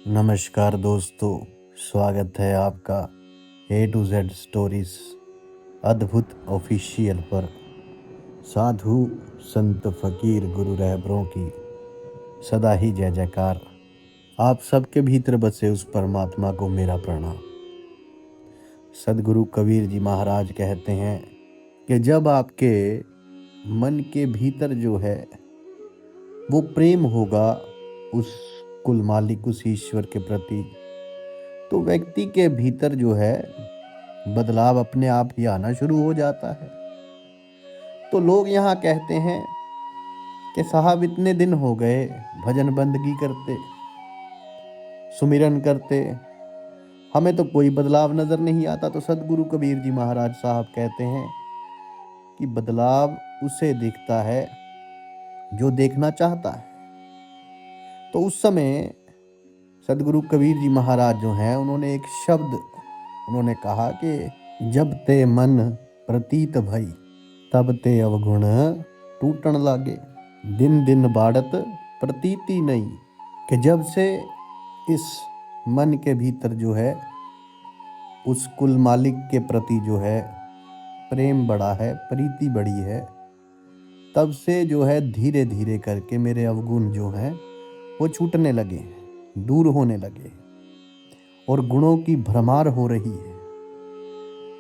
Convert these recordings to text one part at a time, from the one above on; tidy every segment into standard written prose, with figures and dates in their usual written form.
नमस्कार दोस्तों, स्वागत है आपका A to Z स्टोरीज अद्भुत ऑफिशियल पर। साधु संत फकीर गुरु रहबरों की सदा ही जय जयकार। आप सबके भीतर बसे उस परमात्मा को मेरा प्रणाम। सदगुरु कबीर जी महाराज कहते हैं कि जब आपके मन के भीतर जो है वो प्रेम होगा उस कुल मालिक, उस ईश्वर के प्रति, तो व्यक्ति के भीतर जो है बदलाव अपने आप ही आना शुरू हो जाता है। तो लोग यहाँ कहते हैं कि साहब इतने दिन हो गए भजन बंदगी करते, सुमिरन करते, हमें तो कोई बदलाव नजर नहीं आता। तो सदगुरु कबीर जी महाराज साहब कहते हैं कि बदलाव उसे दिखता है जो देखना चाहता है। तो उस समय सदगुरु कबीर जी महाराज जो हैं उन्होंने एक शब्द उन्होंने कहा कि जब ते मन प्रतीत भई तब ते अवगुण टूटन लागे, दिन दिन बाढ़त प्रतीति नहीं। कि जब से इस मन के भीतर जो है उस कुल मालिक के प्रति जो है प्रेम बढ़ा है, प्रीति बढ़ी है, तब से जो है धीरे धीरे करके मेरे अवगुण जो हैं वो छूटने लगे, दूर होने लगे और गुणों की भरमार हो रही है।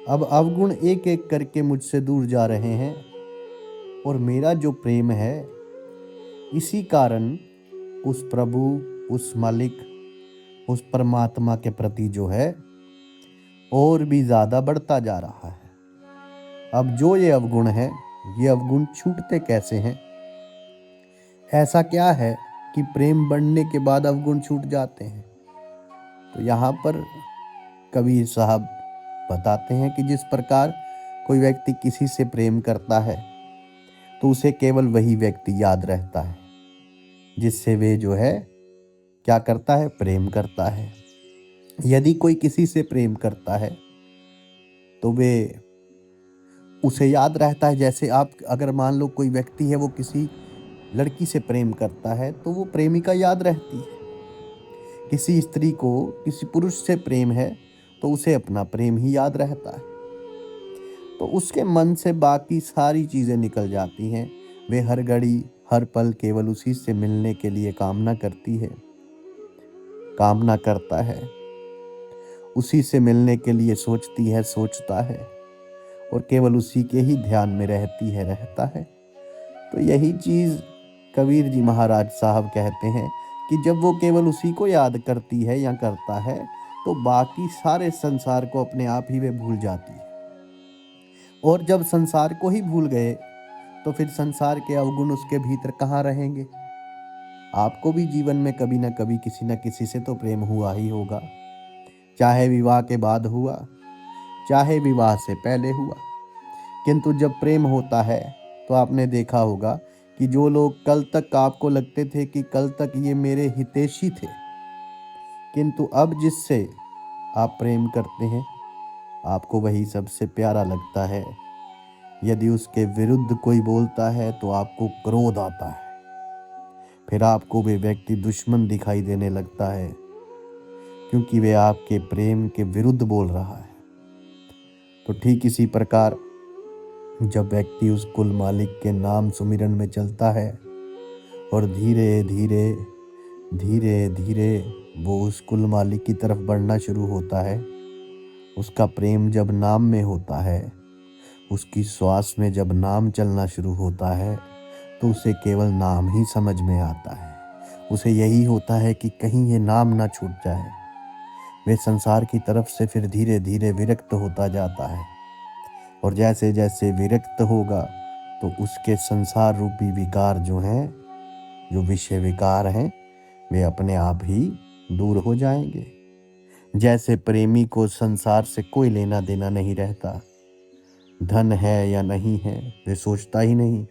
अब अवगुण एक एक करके मुझसे दूर जा रहे हैं और मेरा जो प्रेम है इसी कारण उस प्रभु, उस मालिक, उस परमात्मा के प्रति जो है और भी ज़्यादा बढ़ता जा रहा है। अब जो ये अवगुण है, ये अवगुण छूटते कैसे हैं? ऐसा क्या है कि प्रेम बढ़ने के बाद अवगुण छूट जाते हैं? तो यहाँ पर कबीर साहब बताते हैं कि जिस प्रकार कोई व्यक्ति किसी से प्रेम करता है तो उसे केवल वही व्यक्ति याद रहता है जिससे वे जो है क्या करता है, प्रेम करता है। यदि कोई किसी से प्रेम करता है तो वे उसे याद रहता है। जैसे आप अगर मान लो कोई व्यक्ति है वो किसी लड़की से प्रेम करता है तो वो प्रेमिका याद रहती है। किसी स्त्री को किसी पुरुष से प्रेम है तो उसे अपना प्रेम ही याद रहता है। तो उसके मन से बाकी सारी चीज़ें निकल जाती हैं। वे हर घड़ी हर पल केवल उसी से मिलने के लिए कामना करता है, उसी से मिलने के लिए सोचती है, सोचता है और केवल उसी के ही ध्यान में रहता है। तो यही चीज़ कबीर जी महाराज साहब कहते हैं कि जब वो केवल उसी को याद करती है या करता है तो बाकी सारे संसार को अपने आप ही वे भूल जाती है। और जब संसार को ही भूल गए तो फिर संसार के अवगुण उसके भीतर कहाँ रहेंगे? आपको भी जीवन में कभी ना कभी किसी न किसी से तो प्रेम हुआ ही होगा, चाहे विवाह के बाद हुआ, चाहे विवाह से पहले हुआ। किंतु जब प्रेम होता है तो आपने देखा होगा कि जो लोग कल तक आपको लगते थे कि कल तक ये मेरे हितैषी थे, किंतु अब जिससे आप प्रेम करते हैं आपको वही सबसे प्यारा लगता है। यदि उसके विरुद्ध कोई बोलता है तो आपको क्रोध आता है, फिर आपको वे व्यक्ति दुश्मन दिखाई देने लगता है क्योंकि वे आपके प्रेम के विरुद्ध बोल रहा है। तो ठीक इसी प्रकार जब व्यक्ति उस कुल मालिक के नाम सुमिरन में चलता है और धीरे धीरे वो उस कुल मालिक की तरफ बढ़ना शुरू होता है, उसका प्रेम जब नाम में होता है, उसकी श्वास में जब नाम चलना शुरू होता है तो उसे केवल नाम ही समझ में आता है। उसे यही होता है कि कहीं ये नाम ना छूट जाए। वे संसार की तरफ से फिर धीरे धीरे विरक्त होता जाता है और जैसे जैसे विरक्त होगा तो उसके संसार रूपी विकार जो हैं, जो विषय विकार हैं, वे अपने आप ही दूर हो जाएंगे। जैसे प्रेमी को संसार से कोई लेना देना नहीं रहता, धन है या नहीं है वे सोचता ही नहीं,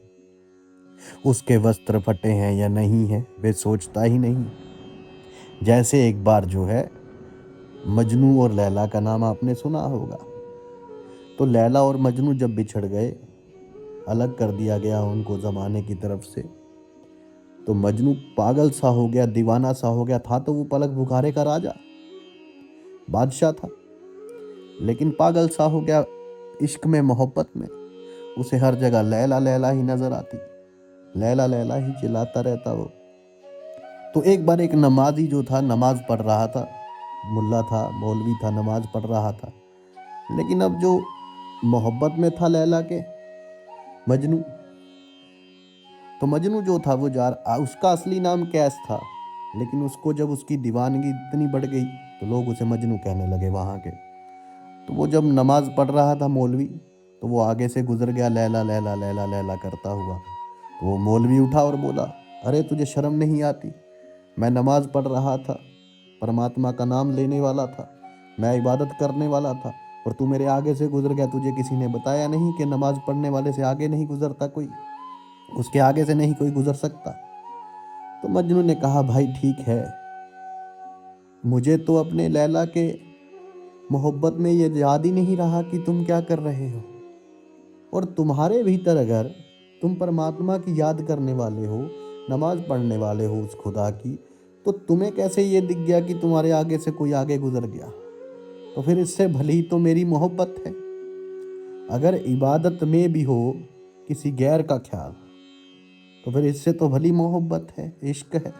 उसके वस्त्र फटे हैं या नहीं है वे सोचता ही नहीं। जैसे एक बार जो है मजनू और लैला का नाम आपने सुना होगा। तो लैला और मजनू जब बिछड़ गए, अलग कर दिया गया उनको ज़माने की तरफ से, तो मजनू पागल सा हो गया, दीवाना सा हो गया। था तो वो पलक बुखारे का राजा, बादशाह था, लेकिन पागल सा हो गया इश्क में, मोहब्बत में। उसे हर जगह लैला लैला ही नजर आती, लैला लैला ही चिल्लाता रहता वो। तो एक बार एक नमाजी जो था नमाज पढ़ रहा था, मुल्ला था, मौलवी था, नमाज पढ़ रहा था, लेकिन अब जो मोहब्बत में था लैला के, मजनू, तो मजनू जो था वो उसका असली नाम कैस था, लेकिन उसको जब उसकी दीवानगी इतनी बढ़ गई तो लोग उसे मजनू कहने लगे वहाँ के। तो वो जब नमाज पढ़ रहा था मौलवी, तो वो आगे से गुजर गया लैला लैला लैला लैला करता हुआ। तो वो मौलवी उठा और बोला, अरे तुझे शर्म नहीं आती? मैं नमाज पढ़ रहा था, परमात्मा का नाम लेने वाला था, मैं इबादत करने वाला था, और तू मेरे आगे से गुजर गया। तुझे किसी ने बताया नहीं कि नमाज पढ़ने वाले से आगे नहीं गुजरता कोई, उसके आगे से नहीं कोई गुजर सकता? तो मजनू ने कहा, भाई ठीक है, मुझे तो अपने लैला के मोहब्बत में ये याद ही नहीं रहा कि तुम क्या कर रहे हो। और तुम्हारे भीतर अगर तुम परमात्मा की याद करने वाले हो, नमाज पढ़ने वाले हो उस खुदा की, तो तुम्हें कैसे ये दिख गया कि तुम्हारे आगे से कोई आगे गुजर गया? तो फिर इससे भली तो मेरी मोहब्बत है। अगर इबादत में भी हो किसी गैर का ख्याल, तो फिर इससे तो भली मोहब्बत है, इश्क है।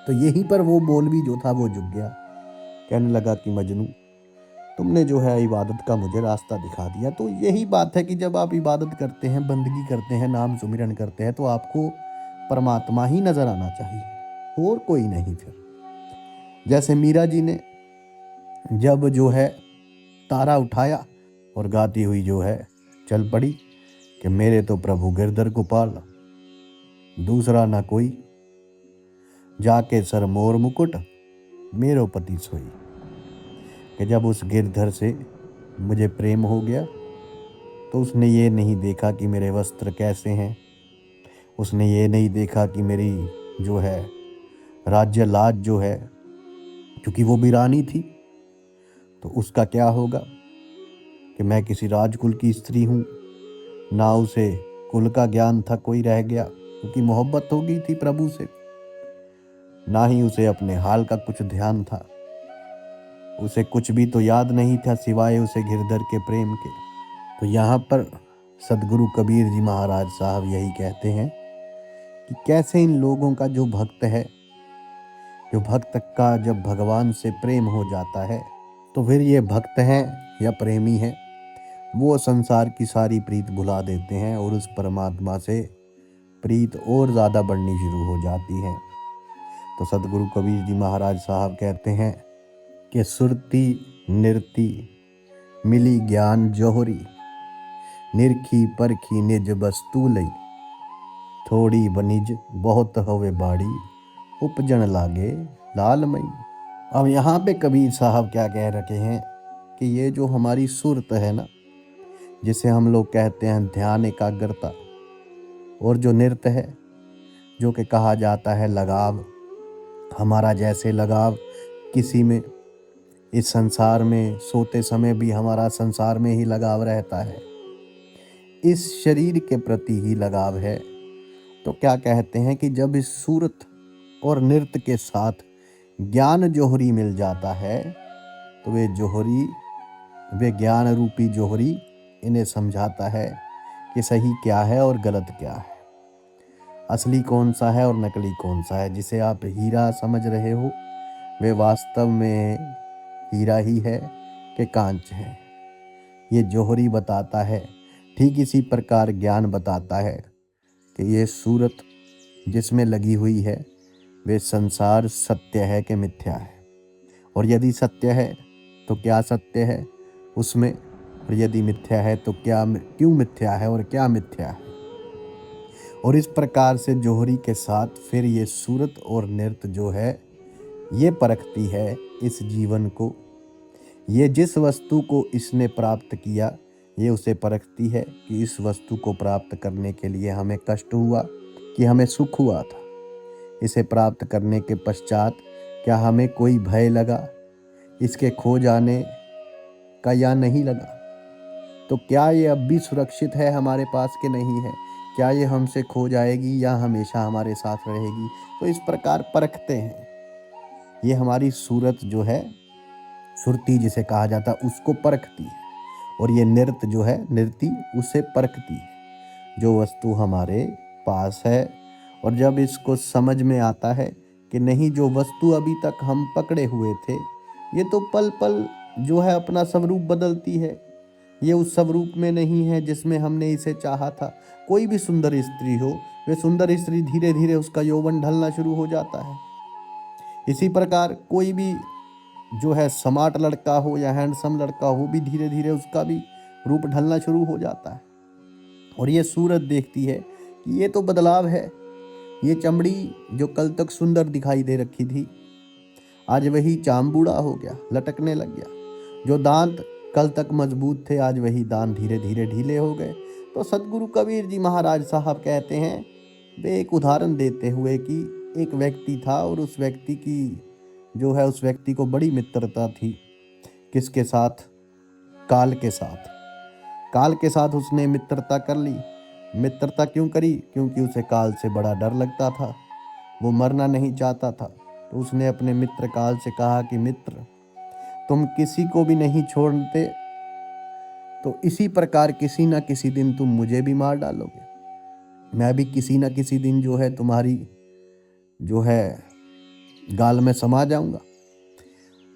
तो यहीं पर वो मौलवी जो था वो झुक गया, कहने लगा कि मजनू, तुमने जो है इबादत का मुझे रास्ता दिखा दिया। तो यही बात है कि जब आप इबादत करते हैं, बंदगी करते हैं, नाम सुमिरन करते हैं, तो आपको परमात्मा ही नजर आना चाहिए और कोई नहीं। फिर जैसे मीरा जी ने जब जो है तारा उठाया और गाती हुई जो है चल पड़ी कि मेरे तो प्रभु गिरधर गोपाल, दूसरा ना कोई, जाके सर मोर मुकुट मेरो पति सोई। कि जब उस गिरधर से मुझे प्रेम हो गया तो उसने ये नहीं देखा कि मेरे वस्त्र कैसे हैं, उसने ये नहीं देखा कि मेरी जो है राज्य लाज जो है, क्योंकि वो भी रानी थी, तो उसका क्या होगा कि मैं किसी राजकुल की स्त्री हूँ। ना उसे कुल का ज्ञान था कोई रह गया, क्योंकि मोहब्बत हो गई थी प्रभु से, ना ही उसे अपने हाल का कुछ ध्यान था, उसे कुछ भी तो याद नहीं था सिवाय उसे गिरधर के प्रेम के। तो यहाँ पर सदगुरु कबीर जी महाराज साहब यही कहते हैं कि कैसे इन लोगों का जो भक्त है, जो भक्त का जब भगवान से प्रेम हो जाता है, तो फिर ये भक्त हैं या प्रेमी हैं, वो संसार की सारी प्रीत भुला देते हैं और उस परमात्मा से प्रीत और ज़्यादा बढ़नी शुरू हो जाती है। तो सदगुरु कबीर जी महाराज साहब कहते हैं कि सुरती निरती मिली ज्ञान जोहरी, निरखी परखी निज वस्तु लई, थोड़ी बनिज बहुत होवे बाड़ी, उपजन लागे लालमई। अब यहाँ पे कबीर साहब क्या कह रखे हैं कि ये जो हमारी सुरत है ना, जिसे हम लोग कहते हैं ध्यान एकाग्रता, और जो नृत्य है जो कि कहा जाता है लगाव, हमारा जैसे लगाव किसी में इस संसार में, सोते समय भी हमारा संसार में ही लगाव रहता है, इस शरीर के प्रति ही लगाव है। तो क्या कहते हैं कि जब इस सूरत और नृत्य के साथ ज्ञान जोहरी मिल जाता है, तो वे जोहरी, वे ज्ञान रूपी जोहरी इन्हें समझाता है कि सही क्या है और गलत क्या है, असली कौन सा है और नकली कौन सा है। जिसे आप हीरा समझ रहे हो वे वास्तव में हीरा ही है कि कांच है, ये जोहरी बताता है। ठीक इसी प्रकार ज्ञान बताता है कि ये सूरत जिसमें लगी हुई है वे संसार सत्य है कि मिथ्या है, और यदि सत्य है तो क्या सत्य है उसमें, और यदि मिथ्या है तो क्या, क्यों मिथ्या है और क्या मिथ्या है। और इस प्रकार से जोहरी के साथ फिर ये सूरत और नृत्य जो है ये परखती है इस जीवन को। ये जिस वस्तु को इसने प्राप्त किया, ये उसे परखती है कि इस वस्तु को प्राप्त करने के लिए हमें कष्ट हुआ कि हमें सुख हुआ था। इसे प्राप्त करने के पश्चात क्या हमें कोई भय लगा इसके खो जाने का या नहीं लगा। तो क्या ये अब भी सुरक्षित है हमारे पास कि नहीं है, क्या ये हमसे खो जाएगी या हमेशा हमारे साथ रहेगी। तो इस प्रकार परखते हैं। ये हमारी सूरत जो है, सुरती जिसे कहा जाता है, उसको परखती है। और ये नृत्य जो है, नृति, उसे परखती है जो वस्तु हमारे पास है। और जब इसको समझ में आता है कि नहीं, जो वस्तु अभी तक हम पकड़े हुए थे, ये तो पल पल जो है अपना स्वरूप बदलती है, ये उस स्वरूप में नहीं है जिसमें हमने इसे चाहा था। कोई भी सुंदर स्त्री हो, वे सुंदर स्त्री धीरे धीरे उसका यौवन ढलना शुरू हो जाता है। इसी प्रकार कोई भी जो है स्मार्ट लड़का हो या हैंडसम लड़का हो, भी धीरे धीरे उसका भी रूप ढलना शुरू हो जाता है। और ये सूरत देखती है कि ये तो बदलाव है। ये चमड़ी जो कल तक सुंदर दिखाई दे रखी थी, आज वही चाम बूढ़ा हो गया, लटकने लग गया। जो दांत कल तक मजबूत थे, आज वही दांत धीरे धीरे ढीले हो गए। तो सदगुरु कबीर जी महाराज साहब कहते हैं, वे एक उदाहरण देते हुए कि एक व्यक्ति था और उस व्यक्ति की जो है, उस व्यक्ति को बड़ी मित्रता थी। किसके साथ? काल के साथ। काल के साथ उसने मित्रता कर ली। मित्रता क्यों करी? क्योंकि उसे काल से बड़ा डर लगता था, वो मरना नहीं चाहता था। तो उसने अपने मित्र काल से कहा कि मित्र, तुम किसी को भी नहीं छोड़ते, तो इसी प्रकार किसी ना किसी दिन तुम मुझे भी मार डालोगे। मैं भी किसी ना किसी दिन जो है तुम्हारी जो है गाल में समा जाऊंगा।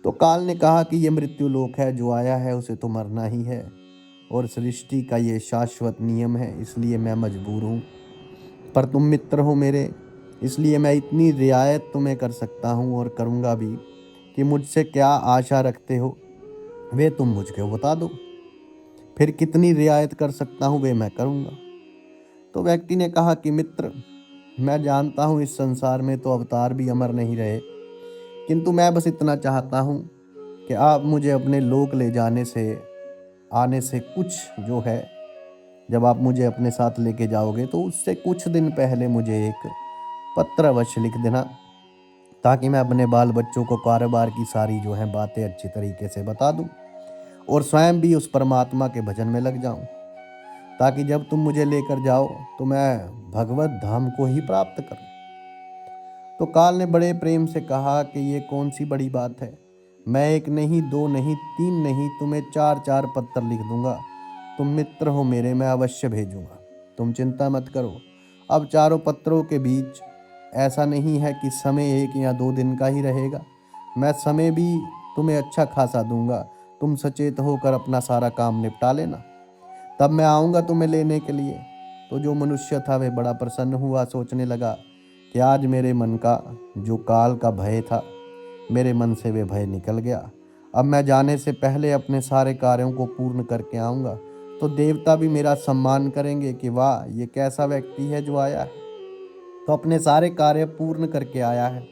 तो काल ने कहा कि ये मृत्यु लोक है, जो आया है उसे तो मरना ही है, और सृष्टि का ये शाश्वत नियम है, इसलिए मैं मजबूर हूँ। पर तुम मित्र हो मेरे, इसलिए मैं इतनी रियायत तुम्हें कर सकता हूँ और करूँगा भी कि मुझसे क्या आशा रखते हो, वे तुम मुझको बता दो। फिर कितनी रियायत कर सकता हूँ, वे मैं करूँगा। तो व्यक्ति ने कहा कि मित्र, मैं जानता हूँ इस संसार में तो अवतार भी अमर नहीं रहे, किंतु मैं बस इतना चाहता हूँ कि आप मुझे अपने लोक ले जाने से, आने से कुछ जो है, जब आप मुझे अपने साथ लेके जाओगे तो उससे कुछ दिन पहले मुझे एक पत्र अवश्य लिख देना, ताकि मैं अपने बाल बच्चों को कारोबार की सारी जो है बातें अच्छी तरीके से बता दूं और स्वयं भी उस परमात्मा के भजन में लग जाऊं, ताकि जब तुम मुझे लेकर जाओ तो मैं भगवत धाम को ही प्राप्त करूं। तो काल ने बड़े प्रेम से कहा कि ये कौन सी बड़ी बात है, मैं एक नहीं, दो नहीं, तीन नहीं, तुम्हें 4-4 पत्र लिख दूंगा। तुम मित्र हो मेरे, मैं अवश्य भेजूंगा, तुम चिंता मत करो। अब चारों पत्रों के बीच ऐसा नहीं है कि समय 1 या 2 दिन का ही रहेगा, मैं समय भी तुम्हें अच्छा खासा दूंगा। तुम सचेत होकर अपना सारा काम निपटा लेना, तब मैं आऊँगा तुम्हें लेने के लिए। तो जो मनुष्य था वह बड़ा प्रसन्न हुआ, सोचने लगा कि आज मेरे मन का जो काल का भय था, मेरे मन से वे भय निकल गया। अब मैं जाने से पहले अपने सारे कार्यों को पूर्ण करके आऊँगा, तो देवता भी मेरा सम्मान करेंगे कि वाह, ये कैसा व्यक्ति है जो आया है, तो अपने सारे कार्य पूर्ण करके आया है।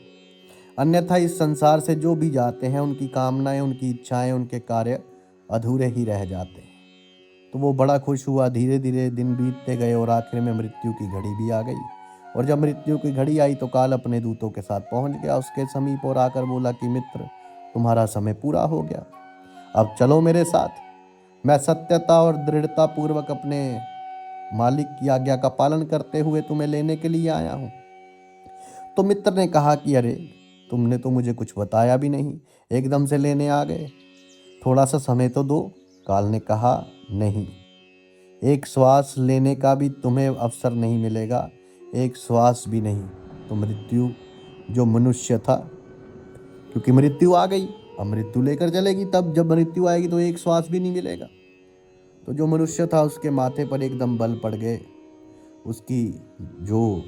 अन्यथा इस संसार से जो भी जाते हैं, उनकी कामनाएं, उनकी इच्छाएं, उनके कार्य अधूरे ही रह जाते हैं। तो वो बड़ा खुश हुआ। धीरे धीरे दिन बीतते गए और आखिर में मृत्यु की घड़ी भी आ गई। और जब मृत्यु की घड़ी आई तो काल अपने दूतों के साथ पहुंच गया उसके समीप और आकर बोला कि मित्र, तुम्हारा समय पूरा हो गया, अब चलो मेरे साथ। मैं सत्यता और दृढ़ता पूर्वक अपने मालिक की आज्ञा का पालन करते हुए तुम्हें लेने के लिए आया हूँ। तो मित्र ने कहा कि अरे, तुमने तो मुझे कुछ बताया भी नहीं, एकदम से लेने आ गए, थोड़ा सा समय तो दो। काल ने कहा, नहीं, एक श्वास लेने का भी तुम्हें अवसर नहीं मिलेगा, एक श्वास भी नहीं। तो मृत्यु जो मनुष्य था, क्योंकि मृत्यु आ गई, अब मृत्यु लेकर चलेगी, तब जब मृत्यु आएगी तो एक श्वास भी नहीं मिलेगा। तो जो मनुष्य था उसके माथे पर एकदम बल पड़ गए, उसकी जो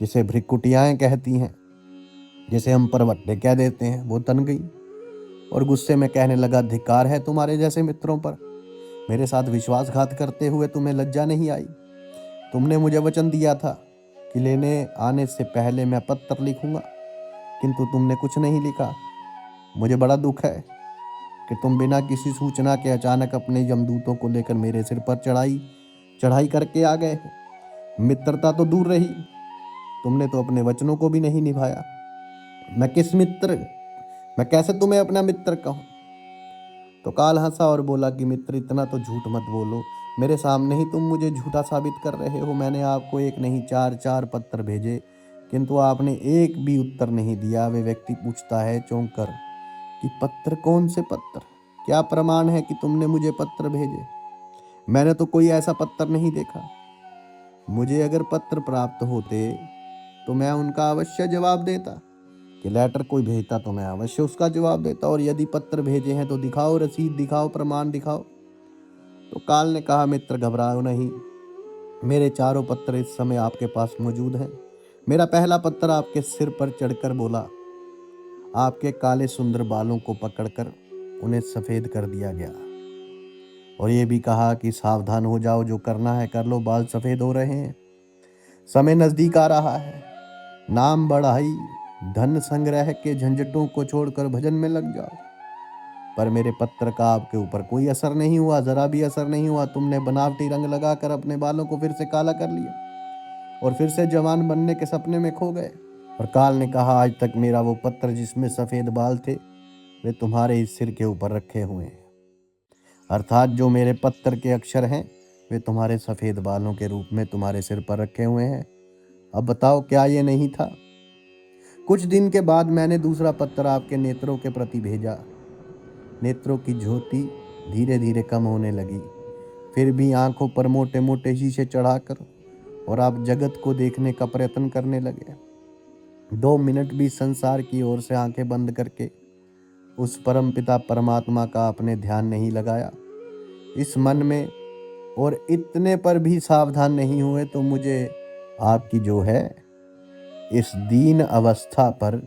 जिसे भ्रिकुटियाएं कहती हैं, जिसे हम परवट्टे कह देते हैं, वो तन गई और गुस्से में कहने लगा, धिक्कार है तुम्हारे जैसे मित्रों पर, मेरे साथ विश्वासघात करते हुए तुम्हें लज्जा नहीं आई। तुमने मुझे वचन दिया था कि लेने आने से पहले मैं पत्र लिखूंगा, किंतु तुमने कुछ नहीं लिखा। मुझे बड़ा दुख है कि तुम बिना किसी सूचना के अचानक अपने यमदूतों को लेकर मेरे सिर पर चढ़ाई करके आ गए हो। मित्रता तो दूर रही, तुमने तो अपने वचनों को भी नहीं निभाया। मैं कैसे तुम्हें अपना मित्र कहूं। तो काल हंसा और बोला कि मित्र, इतना तो झूठ मत बोलो, मेरे सामने ही तुम मुझे झूठा साबित कर रहे हो। मैंने आपको एक नहीं चार चार पत्र भेजे, किंतु आपने एक भी उत्तर नहीं दिया। वे व्यक्ति पूछता है चौंक कर कि पत्र? कौन से पत्र? क्या प्रमाण है कि तुमने मुझे पत्र भेजे? मैंने तो कोई ऐसा पत्र नहीं देखा। मुझे अगर पत्र प्राप्त होते तो मैं उनका अवश्य जवाब देता, कि लेटर कोई भेजता तो मैं अवश्य उसका जवाब देता। और यदि पत्र भेजे हैं तो दिखाओ, रसीद दिखाओ, प्रमाण दिखाओ। तो काल ने कहा, मित्र घबराओ नहीं, मेरे चारों पत्र इस समय आपके पास मौजूद हैं। मेरा पहला पत्र आपके सिर पर चढ़कर बोला, आपके काले सुंदर बालों को पकड़कर उन्हें सफेद कर दिया गया, और ये भी कहा कि सावधान हो जाओ, जो करना है कर लो, बाल सफेद हो रहे हैं, समय नजदीक आ रहा है। नाम बढ़ाई, धन संग्रह के झंझटों को छोड़कर भजन में लग जाओ। पर मेरे पत्र का आपके ऊपर कोई असर नहीं हुआ, जरा भी असर नहीं हुआ। तुमने बनावटी रंग लगाकर अपने बालों को फिर से काला कर लिया और फिर से जवान बनने के सपने में खो गए। और काल ने कहा, आज तक मेरा वो पत्र जिसमें सफेद बाल थे, वे तुम्हारे इस सिर के ऊपर रखे हुए हैं। अर्थात जो मेरे पत्र के अक्षर हैं, वे तुम्हारे सफेद बालों के रूप में तुम्हारे सिर पर रखे हुए हैं। अब बताओ, क्या ये नहीं था? कुछ दिन के बाद मैंने दूसरा पत्र आपके नेत्रों के प्रति भेजा। नेत्रों की ज्योति धीरे धीरे कम होने लगी, फिर भी आंखों पर मोटे मोटे शीशे चढ़ाकर और आप जगत को देखने का प्रयत्न करने लगे। 2 मिनट भी संसार की ओर से आंखें बंद करके उस परम पिता परमात्मा का आपने ध्यान नहीं लगाया इस मन में, और इतने पर भी सावधान नहीं हुए, तो मुझे आपकी जो है इस दीन अवस्था पर,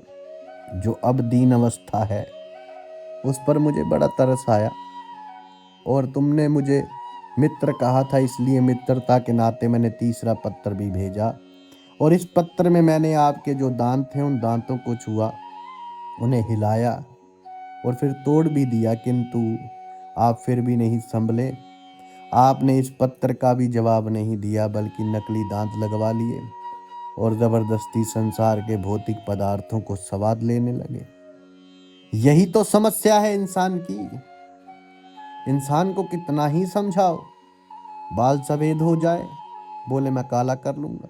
जो अब दीन अवस्था है, उस पर मुझे बड़ा तरस आया। और तुमने मुझे मित्र कहा था, इसलिए मित्रता के नाते मैंने तीसरा पत्र भी भेजा। और इस पत्र में मैंने आपके जो दांत थे उन दांतों को छुआ, उन्हें हिलाया और फिर तोड़ भी दिया, किंतु आप फिर भी नहीं संभले। आपने इस पत्र का भी जवाब नहीं दिया, बल्कि नकली दांत लगवा लिए और जबरदस्ती संसार के भौतिक पदार्थों को स्वाद लेने लगे। यही तो समस्या है इंसान की। इंसान को कितना ही समझाओ, बाल सफेद हो जाए, बोले मैं काला कर लूंगा।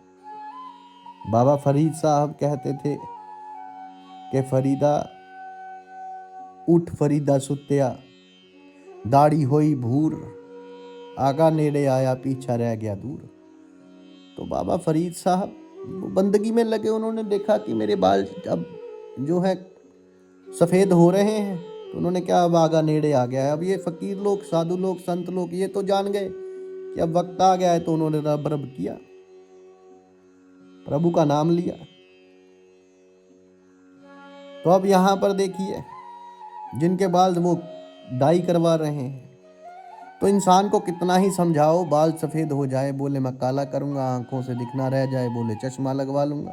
बाबा फरीद साहब कहते थे कि फरीदा उठ फरीदा सुत्या, दाढ़ी होई भूर, आगा नेड़े आया पीछा रह गया दूर। तो बाबा फरीद साहब बंदगी में लगे, उन्होंने देखा कि मेरे बाल अब जो है सफ़ेद हो रहे हैं, तो उन्होंने क्या, अब आगा नेड़े आ गया है। अब ये फकीर लोग, साधु लोग, संत लोग ये तो जान गए कि अब वक्त आ गया है, तो उन्होंने रब रब किया, प्रभु का नाम लिया। तो अब यहाँ पर देखिए, जिनके बाल वो डाई करवा रहे हैं, तो इंसान को कितना ही समझाओ, बाल सफ़ेद हो जाए, बोले मैं काला करूँगा, आंखों से दिखना रह जाए, बोले चश्मा लगवा लूँगा,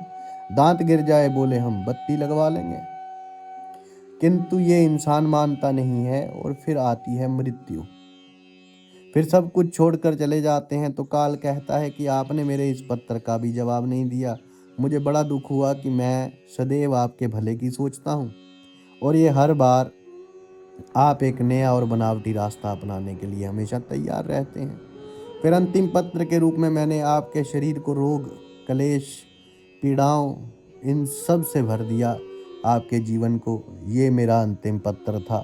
दांत गिर जाए, बोले हम बत्ती लगवा लेंगे। किंतु ये इंसान मानता नहीं है, और फिर आती है मृत्यु। फिर सब कुछ छोड़कर चले जाते हैं। तो काल कहता है कि आपने मेरे इस पत्र का भी जवाब नहीं दिया। मुझे बड़ा दुख हुआ कि मैं सदैव आपके भले की सोचता हूँ, और ये हर बार आप एक नया और बनावटी रास्ता अपनाने के लिए हमेशा तैयार रहते हैं। फिर अंतिम पत्र के रूप में मैंने आपके शरीर को रोग, कलेश, पीड़ाओं, इन सब से भर दिया, आपके जीवन को। ये मेरा अंतिम पत्र था,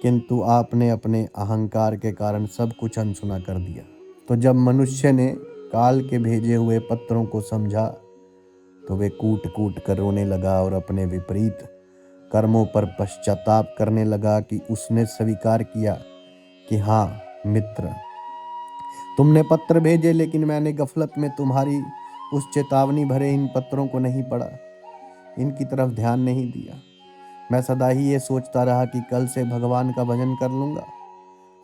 किंतु आपने अपने अहंकार के कारण सब कुछ अनसुना कर दिया। तो जब मनुष्य ने काल के भेजे हुए पत्रों को समझा, तो वे कूट कूट कर रोने लगा और अपने विपरीत कर्मों पर पश्चाताप करने लगा कि उसने स्वीकार किया कि हाँ मित्र, तुमने पत्र भेजे, लेकिन मैंने गफलत में तुम्हारी उस चेतावनी भरे इन पत्रों को नहीं पढ़ा, इनकी तरफ ध्यान नहीं दिया। मैं सदा ही ये सोचता रहा कि कल से भगवान का भजन कर लूँगा,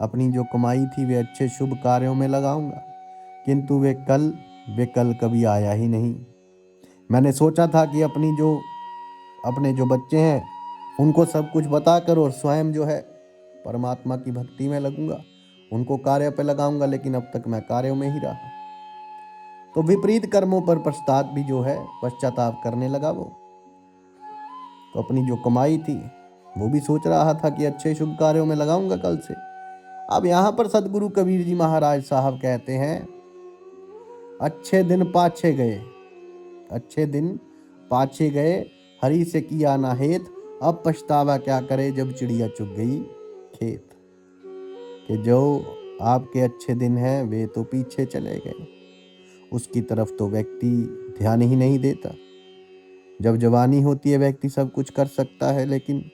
अपनी जो कमाई थी वे अच्छे शुभ कार्यों में लगाऊंगा, किंतु वे कल कभी आया ही नहीं। मैंने सोचा था कि अपने जो बच्चे हैं उनको सब कुछ बताकर और स्वयं जो है परमात्मा की भक्ति में लगूंगा, उनको कार्य पे लगाऊंगा, लेकिन अब तक मैं कार्यों में ही रहा। तो विपरीत कर्मों पर पश्चाताप करने लगा वो। तो अपनी जो कमाई थी वो भी सोच रहा था कि अच्छे शुभ कार्यों में लगाऊंगा कल से, अब यहाँ पर सदगुरु कबीर जी महाराज साहब कहते हैं, अच्छे दिन पाछे गए, अच्छे दिन पाछे गए, हरि से किया ना हेत, अब पछतावा क्या करे जब चिड़िया चुग गई खेत। कि जो आपके अच्छे दिन हैं वे तो पीछे चले गए, उसकी तरफ तो व्यक्ति ध्यान ही नहीं देता। जब जवानी होती है व्यक्ति सब कुछ कर सकता है, लेकिन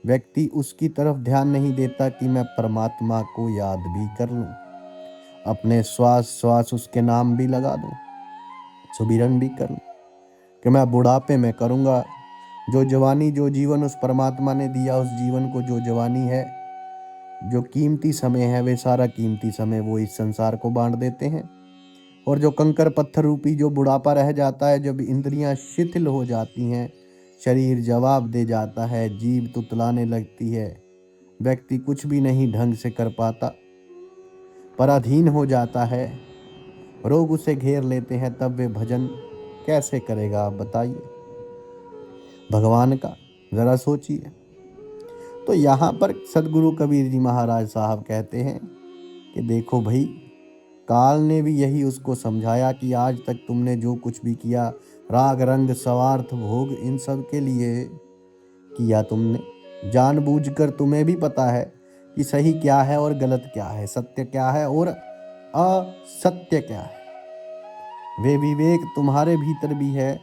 व्यक्ति उसकी तरफ ध्यान नहीं देता कि मैं परमात्मा को याद भी कर लूं, अपने श्वास श्वास उसके नाम भी लगा दूं, सुमिरन भी कर लूं, कि मैं बुढ़ापे में करूंगा जो जवानी, जो जीवन उस परमात्मा ने दिया, उस जीवन को, जो जवानी है, जो कीमती समय है, वे सारा कीमती समय वो इस संसार को बांट देते हैं। और जो कंकर पत्थर रूपी जो बुढ़ापा रह जाता है, जब इंद्रियां शिथिल हो जाती हैं, शरीर जवाब दे जाता है, जीभ तुतलाने लगती है, व्यक्ति कुछ भी नहीं ढंग से कर पाता, पराधीन हो जाता है, रोग उसे घेर लेते हैं, तब वे भजन कैसे करेगा आप बताइए भगवान का, जरा सोचिए। तो यहाँ पर सदगुरु कबीर जी महाराज साहब कहते हैं कि देखो भाई, काल ने भी यही उसको समझाया कि आज तक तुमने जो कुछ भी किया, राग रंग स्वार्थ भोग, इन सब के लिए किया तुमने, जानबूझकर तुम्हें भी पता है कि सही क्या है और गलत क्या है, सत्य क्या है और असत्य क्या है। वे विवेक तुम्हारे भीतर भी है,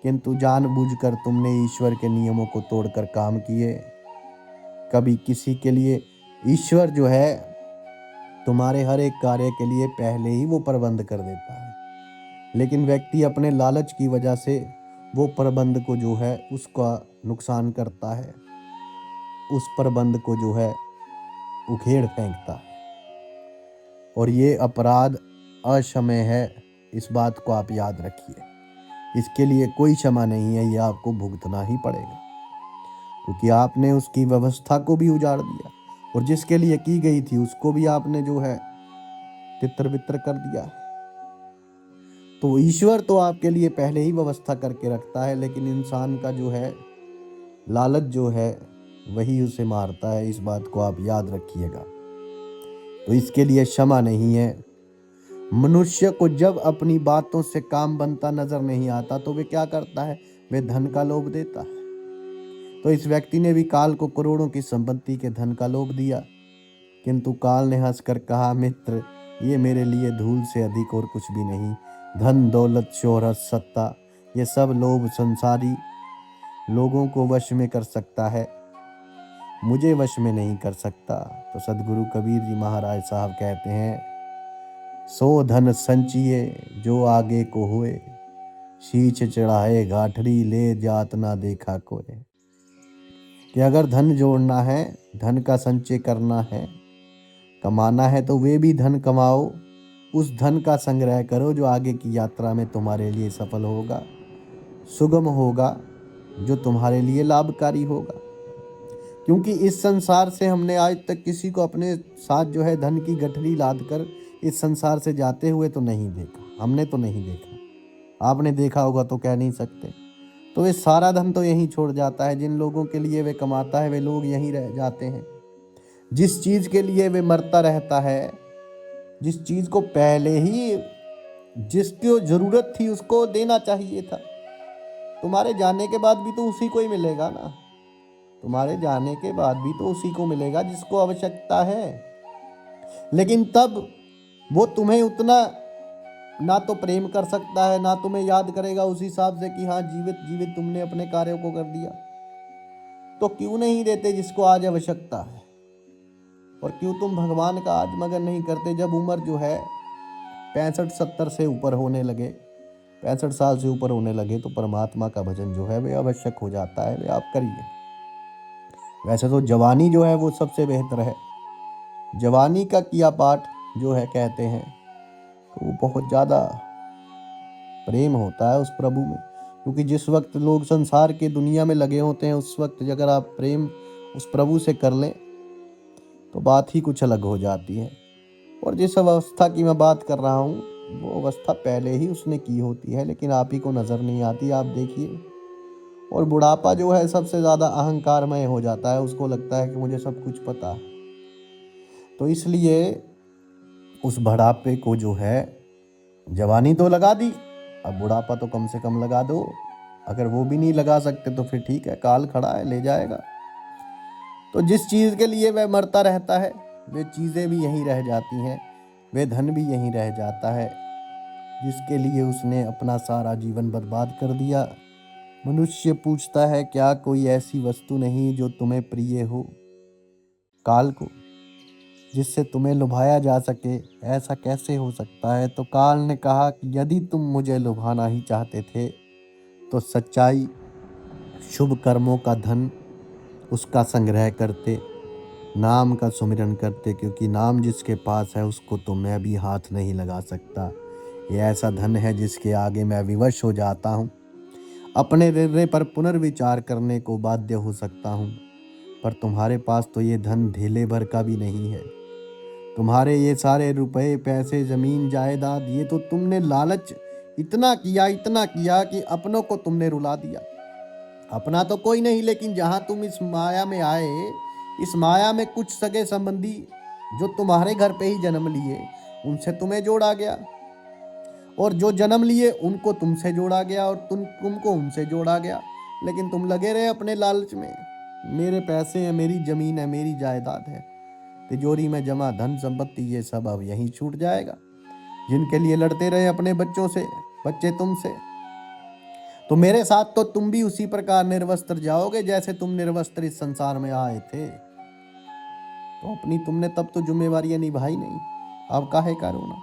किंतु जानबूझकर तुमने ईश्वर के नियमों को तोड़कर काम किए। कभी किसी के लिए ईश्वर जो है तुम्हारे हर एक कार्य के लिए पहले ही वो प्रबंध कर देता है, लेकिन व्यक्ति अपने लालच की वजह से वो प्रबंध को जो है उसका नुकसान करता है, उस प्रबंध को जो है उखेड़ फेंकता है, और ये अपराध अक्षम्य है। इस बात को आप याद रखिए, इसके लिए कोई क्षमा नहीं है, ये आपको भुगतना ही पड़ेगा, क्योंकि आपने उसकी व्यवस्था को भी उजाड़ दिया और जिसके लिए की गई थी उसको भी आपने जो है तितर बितर कर दिया। तो ईश्वर तो आपके लिए पहले ही व्यवस्था करके रखता है, लेकिन इंसान का जो है लालच जो है वही उसे मारता है। इस बात को आप याद रखिएगा। तो इसके लिए क्षमा नहीं है। मनुष्य को जब अपनी बातों से काम बनता नजर नहीं आता तो वे क्या करता है, वे धन का लोभ देता है। तो इस व्यक्ति ने भी काल को करोड़ों की संपत्ति के धन का लोभ दिया, किंतु काल ने हंसकर कहा, मित्र ये मेरे लिए धूल से अधिक और कुछ भी नहीं। धन दौलत शोहरत सत्ता ये सब लोभ संसारी लोगों को वश में कर सकता है, मुझे वश में नहीं कर सकता। तो सदगुरु कबीर जी महाराज साहब कहते हैं, सो धन संचिए जो आगे को हुए, शीछ चढ़ाए गाठरी ले जात ना देखा कोई। कि अगर धन जोड़ना है, धन का संचय करना है, कमाना है, तो वे भी धन कमाओ, उस धन का संग्रह करो जो आगे की यात्रा में तुम्हारे लिए सफल होगा, सुगम होगा, जो तुम्हारे लिए लाभकारी होगा। क्योंकि इस संसार से हमने आज तक किसी को अपने साथ जो है धन की गठरी लाद कर इस संसार से जाते हुए तो नहीं देखा, हमने तो नहीं देखा। आपने देखा होगा तो कह नहीं सकते। तो वे सारा धन तो यहीं छोड़ जाता है। जिन लोगों के लिए वे कमाता है वे लोग यहीं रह जाते हैं। जिस चीज के लिए वे मरता रहता है, जिस चीज को पहले ही जिसकी जरूरत थी उसको देना चाहिए था, तुम्हारे जाने के बाद भी तो उसी को ही मिलेगा ना। तुम्हारे जाने के बाद भी तो उसी को मिलेगा जिसको आवश्यकता है। लेकिन तब वो तुम्हें उतना ना तो प्रेम कर सकता है, ना तुम्हें याद करेगा उस हिसाब से कि हाँ जीवित जीवित तुमने अपने कार्यों को कर दिया। तो क्यों नहीं देते जिसको आज आवश्यकता है? और क्यों तुम भगवान का आज मगन नहीं करते? जब उम्र जो है 65-70 से ऊपर होने लगे, 65 साल से ऊपर होने लगे, तो परमात्मा का भजन जो है वे आवश्यक हो जाता है, वे आप करिए। वैसे तो जवानी जो है वो सबसे बेहतर है। जवानी का किया पाठ जो है कहते हैं तो वो बहुत ज़्यादा प्रेम होता है उस प्रभु में, क्योंकि जिस वक्त लोग संसार के दुनिया में लगे होते हैं उस वक्त अगर आप प्रेम उस प्रभु से कर लें तो बात ही कुछ अलग हो जाती है। और जिस अवस्था की मैं बात कर रहा हूँ वो अवस्था पहले ही उसने की होती है, लेकिन आप ही को नज़र नहीं आती। आप देखिए। और बुढ़ापा जो है सबसे ज़्यादा अहंकारमय हो जाता है, उसको लगता है कि मुझे सब कुछ पता है। तो इसलिए उस बुढ़ापे को जो है, जवानी तो लगा दी, अब बुढ़ापा तो कम से कम लगा दो। अगर वो भी नहीं लगा सकते तो फिर ठीक है, काल खड़ा है, ले जाएगा। तो जिस चीज़ के लिए वह मरता रहता है, वे चीज़ें भी यहीं रह जाती हैं, वे धन भी यहीं रह जाता है, जिसके लिए उसने अपना सारा जीवन बर्बाद कर दिया। मनुष्य पूछता है, क्या कोई ऐसी वस्तु नहीं जो तुम्हें प्रिय हो? काल को, जिससे तुम्हें लुभाया जा सके, ऐसा कैसे हो सकता है? तो काल ने कहा कि यदि तुम मुझे लुभाना ही चाहते थे तो सच्चाई, शुभ कर्मों का धन, उसका संग्रह करते, नाम का सुमिरन करते, क्योंकि नाम जिसके पास है उसको तो मैं भी हाथ नहीं लगा सकता। ये ऐसा धन है जिसके आगे मैं विवश हो जाता हूँ, अपने निर्णय पर पुनर्विचार करने को बाध्य हो सकता हूँ। पर तुम्हारे पास तो ये धन ढेले भर का भी नहीं है। तुम्हारे ये सारे रुपए, पैसे, जमीन, जायदाद, ये तो तुमने लालच इतना किया कि अपनों को तुमने रुला दिया। अपना तो कोई नहीं, लेकिन जहां तुम इस माया में आए, इस माया में कुछ सगे संबंधी जो तुम्हारे घर पे ही जन्म लिए, उनसे तुम्हें जोड़ा गया, और जो जन्म लिए उनको तुमसे जोड़ा गया, और तुमको उनसे जोड़ा गया। लेकिन तुम लगे रहे अपने लालच में। मेरे पैसे हैं, मेरी जमीन है, मेरी जायदाद है, तिजोरी में जमा धन संपत्ति, ये सब अब यहीं छूट जाएगा। जिनके लिए लड़ते रहे अपने बच्चों से, बच्चे तुमसे, तो मेरे साथ तो तुम भी उसी प्रकार निर्वस्त्र जाओगे जैसे तुम निर्वस्त्र इस संसार में आए थे। तो अपनी तुमने तब तो जिम्मेवारियां निभाई नहीं, अब काहे का रोना?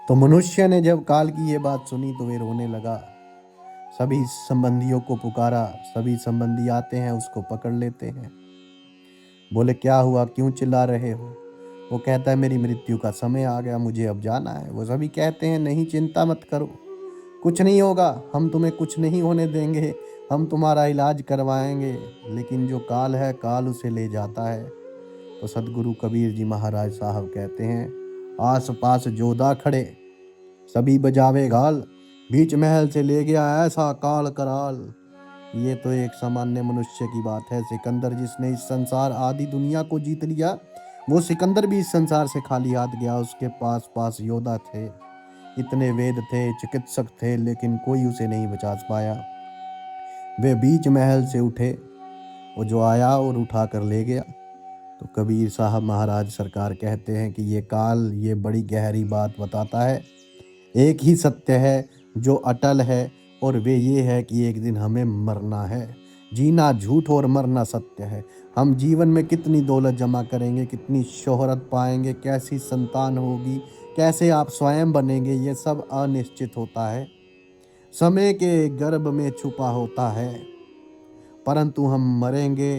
तो मनुष्य ने जब काल की ये बात सुनी तो वे रोने लगा। सभी संबंधियों को पुकारा, सभी संबंधी आते हैं, उसको पकड़ लेते हैं। बोले, क्या हुआ, क्यों चिल्ला रहे हो? वो कहता है, मेरी मृत्यु का समय आ गया, मुझे अब जाना है। वो सभी कहते हैं, नहीं, चिंता मत करो, कुछ नहीं होगा, हम तुम्हें कुछ नहीं होने देंगे, हम तुम्हारा इलाज करवाएंगे। लेकिन जो काल है, काल उसे ले जाता है। तो सदगुरु कबीर जी महाराज साहब कहते हैं, आस पास जोधा खड़े, सभी बजावे घाल, बीच महल से ले गया ऐसा काल कराल। ये तो एक सामान्य मनुष्य की बात है। सिकंदर, जिसने इस संसार आदि दुनिया को जीत लिया, वो सिकंदर भी इस संसार से खाली हाथ गया। उसके पास पास योद्धा थे, इतने वेद थे, चिकित्सक थे, लेकिन कोई उसे नहीं बचा पाया। वे बीच महल से उठे, वो जो आया और उठा कर ले गया। तो कबीर साहब महाराज सरकार कहते हैं कि ये काल ये बड़ी गहरी बात बताता है। एक ही सत्य है जो अटल है, और वे ये है कि एक दिन हमें मरना है। जीना झूठ और मरना सत्य है। हम जीवन में कितनी दौलत जमा करेंगे, कितनी शोहरत पाएंगे, कैसी संतान होगी, कैसे आप स्वयं बनेंगे, ये सब अनिश्चित होता है, समय के गर्भ में छुपा होता है। परंतु हम मरेंगे,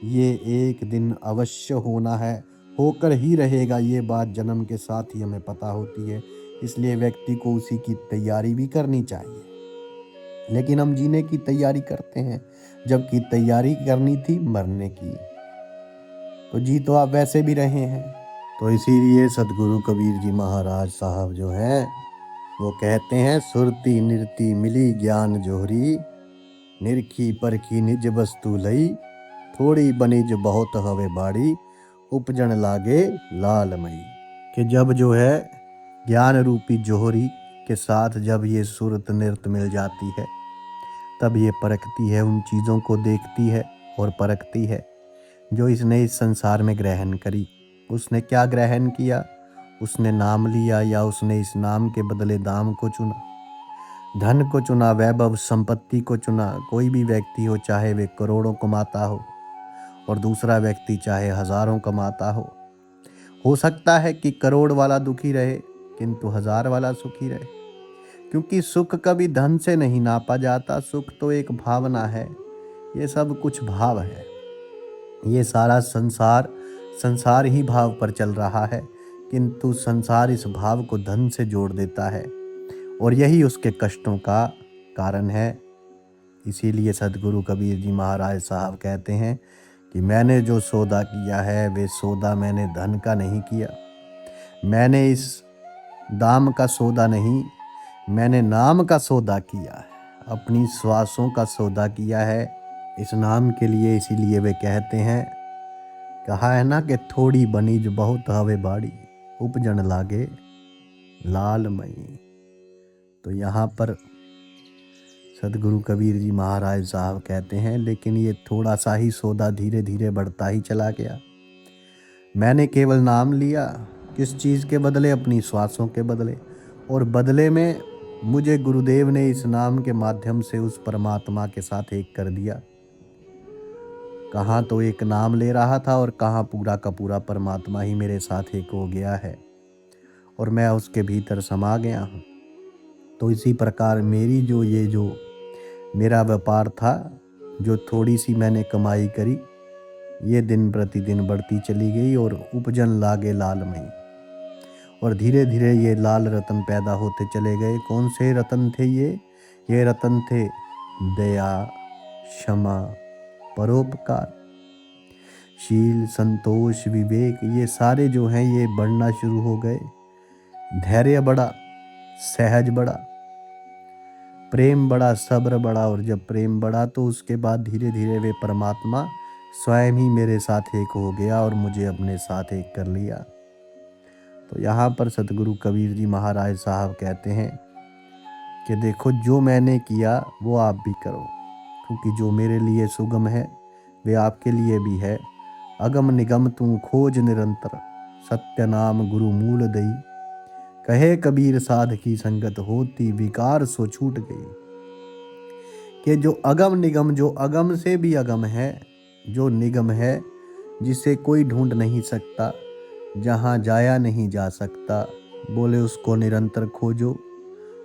ये एक दिन अवश्य होना है, होकर ही रहेगा। ये बात जन्म के साथ ही हमें पता होती है, इसलिए व्यक्ति को उसी की तैयारी भी करनी चाहिए। लेकिन हम जीने की तैयारी करते हैं, जबकि तैयारी करनी थी मरने की। तो जी तो आप वैसे भी रहे हैं। तो इसीलिए सदगुरु कबीर जी महाराज साहब जो हैं, वो कहते हैं, सुरती निरती मिली ज्ञान जोहरी, निरखी परखी निज वस्तु लई, थोड़ी बनिज बहुत हवे बाड़ी, उपजन लागे लालमई। कि जब जो है ज्ञान रूपी जोहरी के साथ जब ये सूरत नृत्य मिल जाती है, तब ये परखती है, उन चीज़ों को देखती है और परखती है जो इसने इस संसार में ग्रहण करी। उसने क्या ग्रहण किया? उसने नाम लिया, या उसने इस नाम के बदले दाम को चुना, धन को चुना, वैभव संपत्ति को चुना। कोई भी व्यक्ति हो, चाहे वे करोड़ों कमाता हो और दूसरा व्यक्ति चाहे हजारों कमाता हो सकता है कि करोड़ वाला दुखी रहे किंतु हजार वाला सुखी रहे, क्योंकि सुख कभी धन से नहीं नापा जाता। सुख तो एक भावना है, ये सब कुछ भाव है। ये सारा संसार ही भाव पर चल रहा है, किंतु संसार इस भाव को धन से जोड़ देता है, और यही उसके कष्टों का कारण है। इसीलिए सदगुरु कबीर जी महाराज साहब कहते हैं कि मैंने जो सौदा किया है, वे सौदा मैंने धन का नहीं किया, मैंने इस दाम का सौदा नहीं, मैंने नाम का सौदा किया है, अपनी श्वासों का सौदा किया है इस नाम के लिए। इसीलिए वे कहते हैं, कहा है ना कि थोड़ी बनीज बहुत हवे बाड़ी, उपजन लागे लालमयी। तो यहाँ पर सदगुरु कबीर जी महाराज साहब कहते हैं, लेकिन ये थोड़ा सा ही सौदा धीरे धीरे बढ़ता ही चला गया। मैंने केवल नाम लिया, किस चीज़ के बदले? अपनी श्वासों के बदले। और बदले में मुझे गुरुदेव ने इस नाम के माध्यम से उस परमात्मा के साथ एक कर दिया। कहाँ तो एक नाम ले रहा था और कहाँ पूरा का पूरा परमात्मा ही मेरे साथ एक हो गया है और मैं उसके भीतर समा गया हूँ। तो इसी प्रकार मेरी जो मेरा व्यापार था, जो थोड़ी सी मैंने कमाई करी, ये दिन प्रतिदिन बढ़ती चली गई और उपजन लागे लालमयी। और धीरे धीरे ये लाल रतन पैदा होते चले गए। कौन से रतन थे ये रतन थे दया, क्षमा, परोपकार, शील, संतोष, विवेक। ये सारे जो हैं ये बढ़ना शुरू हो गए। धैर्य बढ़ा, सहज बढ़ा, प्रेम बढ़ा, सब्र बढ़ा। और जब प्रेम बढ़ा तो उसके बाद धीरे धीरे वे परमात्मा स्वयं ही मेरे साथ एक हो गया और मुझे अपने साथ एक कर लिया। तो यहाँ पर सतगुरु कबीर जी महाराज साहब कहते हैं कि देखो, जो मैंने किया वो आप भी करो, क्योंकि जो मेरे लिए सुगम है वे आपके लिए भी है। अगम निगम तू खोज निरंतर, सत्य नाम गुरु मूल दई। कहे कबीर साध की संगत होती, विकार सो छूट गई। कि जो अगम निगम, जो अगम से भी अगम है, जो निगम है जिसे कोई ढूंढ नहीं सकता, जहाँ जाया नहीं जा सकता, बोले उसको निरंतर खोजो।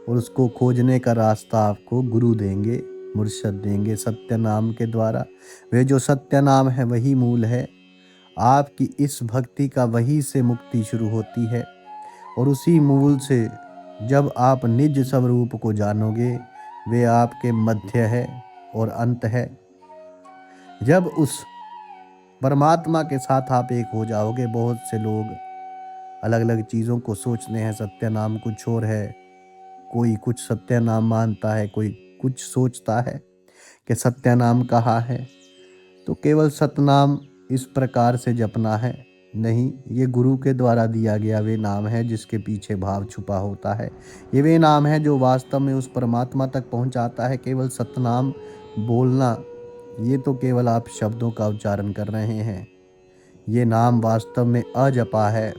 और उसको खोजने का रास्ता आपको गुरु देंगे, मुर्शद देंगे सत्य नाम के द्वारा। वे जो सत्य नाम है वही मूल है। आपकी इस भक्ति का वही से मुक्ति शुरू होती है। और उसी मूल से जब आप निज स्वरूप को जानोगे, वे आपके मध्य है और अंत है। जब उस परमात्मा के साथ आप एक हो जाओगे, बहुत से लोग अलग अलग चीज़ों को सोचते हैं, सत्य नाम कुछ और है, कोई कुछ सत्य नाम मानता है, कोई कुछ सोचता है कि सत्य नाम कहाँ है। तो केवल सतनाम इस प्रकार से जपना है नहीं, ये गुरु के द्वारा दिया गया वे नाम है जिसके पीछे भाव छुपा होता है। ये वे नाम है जो वास्तव में उस परमात्मा तक पहुंचाता है। केवल सतनाम बोलना, ये तो केवल आप शब्दों का उच्चारण कर रहे हैं। ये नाम वास्तव में अजपा है।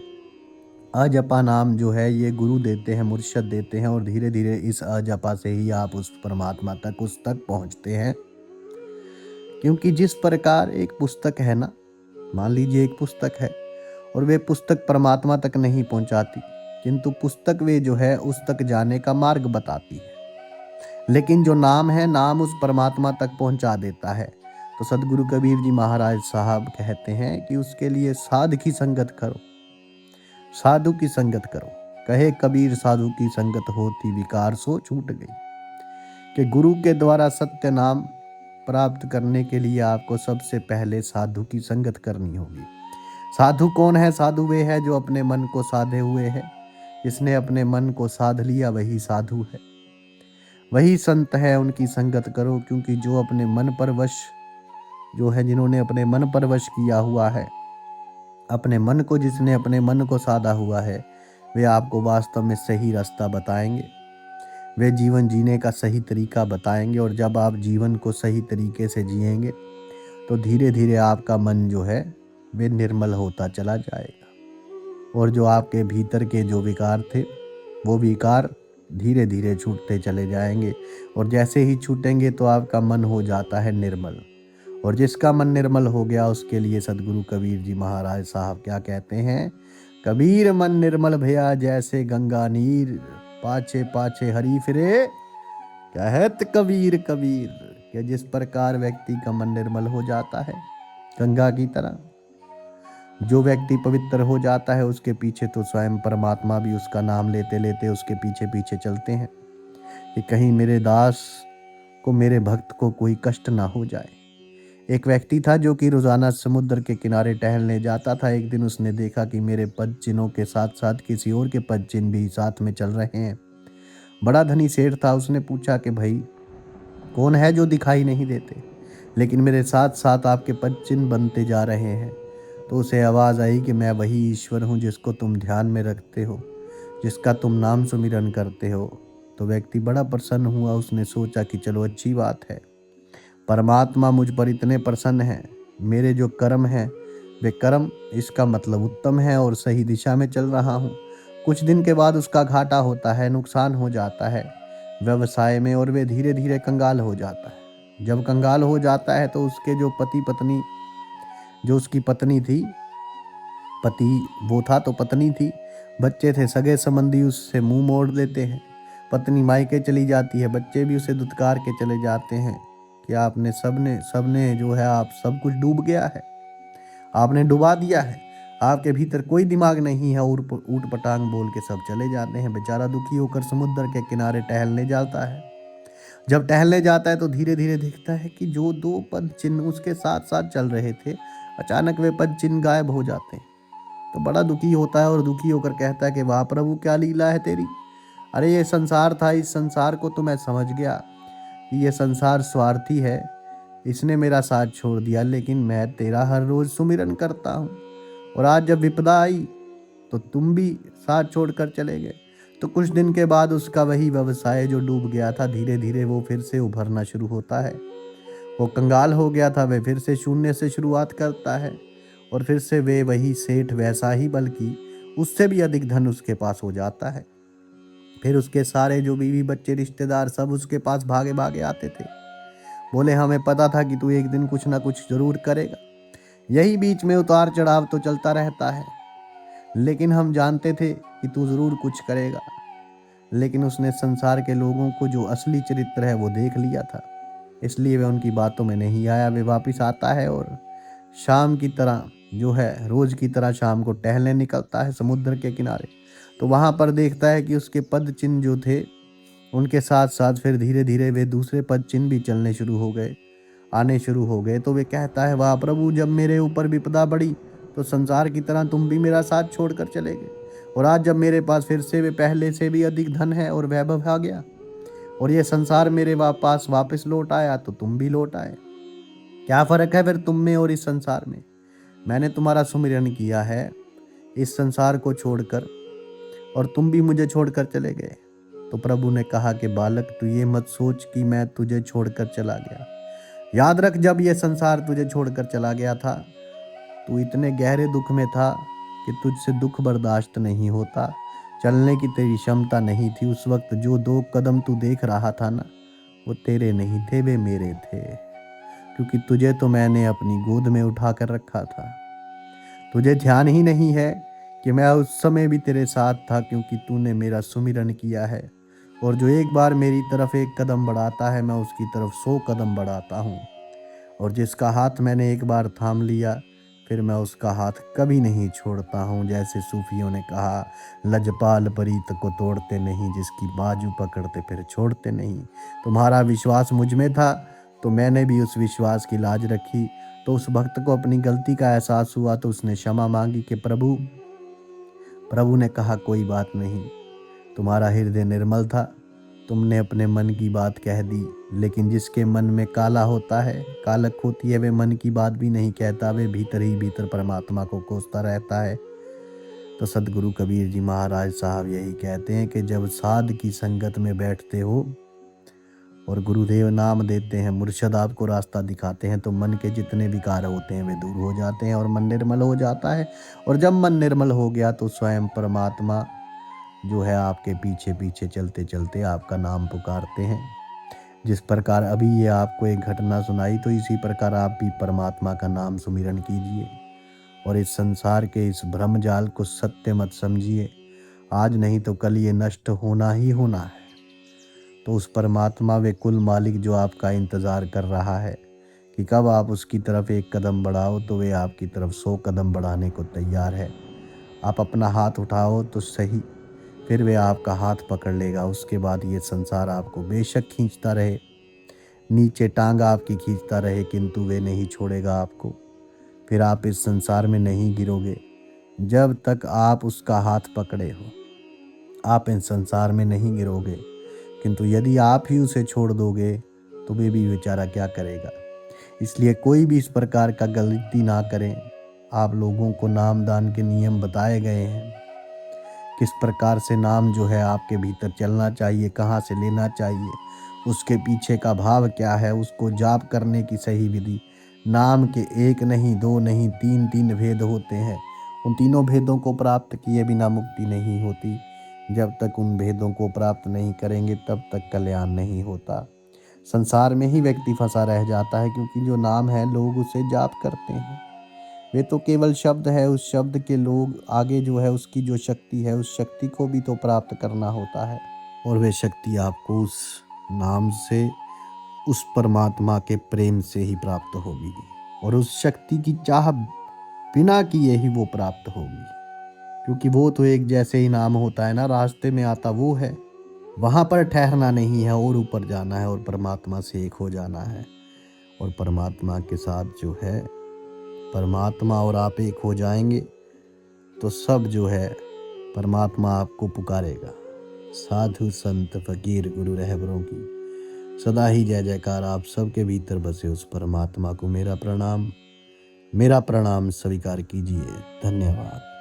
अजपा नाम जो है ये गुरु देते हैं, मुर्शद देते हैं। और धीरे धीरे इस अजपा से ही आप उस परमात्मा तक, उस तक पहुंचते हैं। क्योंकि जिस प्रकार एक पुस्तक है ना, मान लीजिए एक पुस्तक है और वे पुस्तक परमात्मा तक नहीं पहुंचाती, किंतु पुस्तक वे जो है उस तक जाने का मार्ग बताती है। लेकिन जो नाम है, नाम उस परमात्मा तक पहुंचा देता है। तो सदगुरु कबीर जी महाराज साहब कहते हैं कि उसके लिए साधु की संगत करो, साधु की संगत करो। कहे कबीर साधु की संगत होती, विकार सो छूट गई। कि गुरु के द्वारा सत्य नाम प्राप्त करने के लिए आपको सबसे पहले साधु की संगत करनी होगी। साधु कौन है? साधु वे है जो अपने मन को साधे हुए है। जिसने अपने मन को साध लिया वही साधु है, वही संत है। उनकी संगत करो, क्योंकि जो अपने मन पर वश जो है, जिन्होंने अपने मन पर वश किया हुआ है, अपने मन को, जिसने अपने मन को साधा हुआ है, वे आपको वास्तव में सही रास्ता बताएंगे। वे जीवन जीने का सही तरीका बताएंगे। और जब आप जीवन को सही तरीके से जिएंगे तो धीरे धीरे आपका मन जो है वे निर्मल होता चला जाएगा। और जो आपके भीतर के जो विकार थे, वो विकार धीरे धीरे छूटते चले जाएंगे। और जैसे ही छूटेंगे तो आपका मन हो जाता है निर्मल। और जिसका मन निर्मल हो गया उसके लिए सदगुरु कबीर जी महाराज साहब क्या कहते हैं? कबीर मन निर्मल भया जैसे गंगा नीर, पाछे पाछे हरि फिरे कहत कबीर कबीर। कि जिस प्रकार व्यक्ति का मन निर्मल हो जाता है गंगा की तरह, जो व्यक्ति पवित्र हो जाता है उसके पीछे तो स्वयं परमात्मा भी उसका नाम लेते लेते उसके पीछे पीछे चलते हैं कि कहीं मेरे दास को, मेरे भक्त को कोई कष्ट ना हो जाए। एक व्यक्ति था जो कि रोजाना समुद्र के किनारे टहलने जाता था। एक दिन उसने देखा कि मेरे पद चिन्हों के साथ साथ किसी और के पद चिन्ह भी साथ में चल रहे हैं। बड़ा धनी सेठ था। उसने पूछा कि भाई कौन है जो दिखाई नहीं देते, लेकिन मेरे साथ साथ आपके पद चिन्ह बनते जा रहे हैं? तो उसे आवाज़ आई कि मैं वही ईश्वर हूँ जिसको तुम ध्यान में रखते हो, जिसका तुम नाम सुमिरन करते हो। तो व्यक्ति बड़ा प्रसन्न हुआ। उसने सोचा कि चलो अच्छी बात है, परमात्मा मुझ पर इतने प्रसन्न हैं, मेरे जो कर्म हैं वे कर्म इसका मतलब उत्तम है और सही दिशा में चल रहा हूँ। कुछ दिन के बाद उसका घाटा होता है, नुकसान हो जाता है व्यवसाय में, और वे धीरे धीरे कंगाल हो जाता है। जब कंगाल हो जाता है तो उसके जो पति पत्नी, जो उसकी पत्नी थी, पति वो था तो पत्नी थी, बच्चे थे, सगे संबंधी उससे मुंह मोड़ लेते हैं। पत्नी मायके चली जाती है, बच्चे भी उसे दुत्कार के चले जाते हैं कि आपने सबने सबने जो है आप सब कुछ डूब गया है, आपने डुबा दिया है, आपके भीतर कोई दिमाग नहीं है, और ऊट पटांग बोल के सब चले जाते हैं। बेचारा दुखी होकर समुद्र के किनारे टहलने जाता है। जब टहलने जाता है तो धीरे धीरे देखता है कि जो दो पद चिन्ह उसके साथ साथ चल रहे थे, अचानक वे पद चिन्ह गायब हो जाते हैं। तो बड़ा दुखी होता है और दुखी होकर कहता है कि वाह प्रभु, क्या लीला है तेरी। अरे ये संसार था, इस संसार को तो मैं समझ गया कि ये संसार स्वार्थी है, इसने मेरा साथ छोड़ दिया, लेकिन मैं तेरा हर रोज सुमिरन करता हूँ, और आज जब विपदा आई तो तुम भी साथ छोड़कर चले गए। तो कुछ दिन के बाद उसका वही व्यवसाय जो डूब गया था, धीरे धीरे वो फिर से उभरना शुरू होता है। वो कंगाल हो गया था, वे फिर से शून्य से शुरुआत करता है, और फिर से वे वही सेठ, वैसा ही बल्कि उससे भी अधिक धन उसके पास हो जाता है। फिर उसके सारे जो बीवी बच्चे रिश्तेदार सब उसके पास भागे भागे आते थे, बोले हमें पता था कि तू एक दिन कुछ ना कुछ जरूर करेगा। यही बीच में उतार चढ़ाव तो चलता रहता है, लेकिन हम जानते थे कि तू जरूर कुछ करेगा। लेकिन उसने संसार के लोगों को जो असली चरित्र है वो देख लिया था, इसलिए वह उनकी बातों में नहीं आया। वे वापिस आता है और शाम की तरह जो है, रोज की तरह शाम को टहलने निकलता है समुद्र के किनारे। तो वहां पर देखता है कि उसके पद चिन्ह जो थे, उनके साथ साथ फिर धीरे धीरे वे दूसरे पद चिन्ह भी चलने शुरू हो गए, आने शुरू हो गए। तो वे कहता है, वाह प्रभु, जब मेरे ऊपर विपदा बढ़ी तो संसार की तरह तुम भी मेरा साथ छोड़कर चले गए, और आज जब मेरे पास फिर से वे पहले से भी अधिक धन है और वैभव आ गया, और ये संसार मेरे पास वापस लौट आया, तो तुम भी लौट आए। क्या फर्क है फिर तुम में और इस संसार में? मैंने तुम्हारा सुमिरन किया है इस संसार को छोड़कर, और तुम भी मुझे छोड़कर चले गए। तो प्रभु ने कहा कि बालक, तू ये मत सोच कि मैं तुझे छोड़कर चला गया। याद रख, जब ये संसार तुझे छोड़कर चला गया था, तू इतने गहरे दुख में था कि तुझसे दुख बर्दाश्त नहीं होता, चलने की तेरी क्षमता नहीं थी। उस वक्त जो 2 कदम तू देख रहा था ना, वो तेरे नहीं थे, वे मेरे थे, क्योंकि तुझे तो मैंने अपनी गोद में उठा कर रखा था। तुझे ध्यान ही नहीं है कि मैं उस समय भी तेरे साथ था, क्योंकि तूने मेरा सुमिरन किया है, और जो एक बार मेरी तरफ 1 कदम बढ़ाता है, मैं उसकी तरफ 100 कदम बढ़ाता हूँ, और जिसका हाथ मैंने एक बार थाम लिया, फिर मैं उसका हाथ कभी नहीं छोड़ता हूँ। जैसे सूफियों ने कहा, लजपाल परीत को तोड़ते नहीं, जिसकी बाजू पकड़ते फिर छोड़ते नहीं। तुम्हारा विश्वास मुझ में था, तो मैंने भी उस विश्वास की लाज रखी। तो उस भक्त को अपनी गलती का एहसास हुआ, तो उसने क्षमा मांगी कि प्रभु ने कहा, कोई बात नहीं, तुम्हारा हृदय निर्मल था, तुमने अपने मन की बात कह दी, लेकिन जिसके मन में काला होता है, कालक होती है, वे मन की बात भी नहीं कहता, वे भीतर ही भीतर परमात्मा को कोसता रहता है। तो सदगुरु कबीर जी महाराज साहब यही कहते हैं कि जब साध की संगत में बैठते हो और गुरुदेव नाम देते हैं, मुर्शद आपको रास्ता दिखाते हैं, तो मन के जितने विकार होते हैं वे दूर हो जाते हैं और मन निर्मल हो जाता है। और जब मन निर्मल हो गया तो स्वयं परमात्मा जो है आपके पीछे पीछे चलते चलते आपका नाम पुकारते हैं। जिस प्रकार अभी ये आपको एक घटना सुनाई, तो इसी प्रकार आप भी परमात्मा का नाम सुमिरन कीजिए, और इस संसार के इस भ्रम जाल को सत्य मत समझिए। आज नहीं तो कल ये नष्ट होना ही होना है। तो उस परमात्मा वे कुल मालिक जो आपका इंतज़ार कर रहा है कि कब आप उसकी तरफ 1 कदम बढ़ाओ, तो वे आपकी तरफ 100 कदम बढ़ाने को तैयार है। आप अपना हाथ उठाओ तो सही, फिर वे आपका हाथ पकड़ लेगा। उसके बाद ये संसार आपको बेशक खींचता रहे, नीचे टांग आपकी खींचता रहे, किंतु वे नहीं छोड़ेगा आपको। फिर आप इस संसार में नहीं गिरोगे जब तक आप उसका हाथ पकड़े हो। आप इस संसार में नहीं गिरोगे, किंतु यदि आप ही उसे छोड़ दोगे तो वे भी बेचारा क्या करेगा। इसलिए कोई भी इस प्रकार का गलती ना करें आप लोगों को नामदान के नियम बताए गए हैं, किस प्रकार से नाम जो है आपके भीतर चलना चाहिए, कहाँ से लेना चाहिए, उसके पीछे का भाव क्या है, उसको जाप करने की सही विधि। नाम के एक नहीं, दो नहीं, तीन तीन भेद होते हैं। उन तीनों भेदों को प्राप्त किए बिना मुक्ति नहीं होती। जब तक उन भेदों को प्राप्त नहीं करेंगे तब तक कल्याण नहीं होता। संसार में ही व्यक्ति फंसा रह जाता है, क्योंकि जो नाम है लोग उसे जाप करते हैं। वे तो केवल शब्द है, उस शब्द के लोग आगे जो है उसकी जो शक्ति है, उस शक्ति को भी तो प्राप्त करना होता है। और वे शक्ति आपको उस नाम से, उस परमात्मा के प्रेम से ही प्राप्त होगी, और उस शक्ति की चाह बिना किए ही वो प्राप्त होगी। क्योंकि वो तो एक जैसे ही नाम होता है ना, रास्ते में आता वो है। वहाँ पर ठहरना नहीं है और ऊपर जाना है और परमात्मा से एक हो जाना है। और परमात्मा के साथ जो है, परमात्मा और आप एक हो जाएंगे तो सब जो है परमात्मा आपको पुकारेगा। साधु संत फकीर गुरु रहबरों की सदा ही जय जयकार। आप सबके भीतर बसे उस परमात्मा को मेरा प्रणाम स्वीकार कीजिए। धन्यवाद।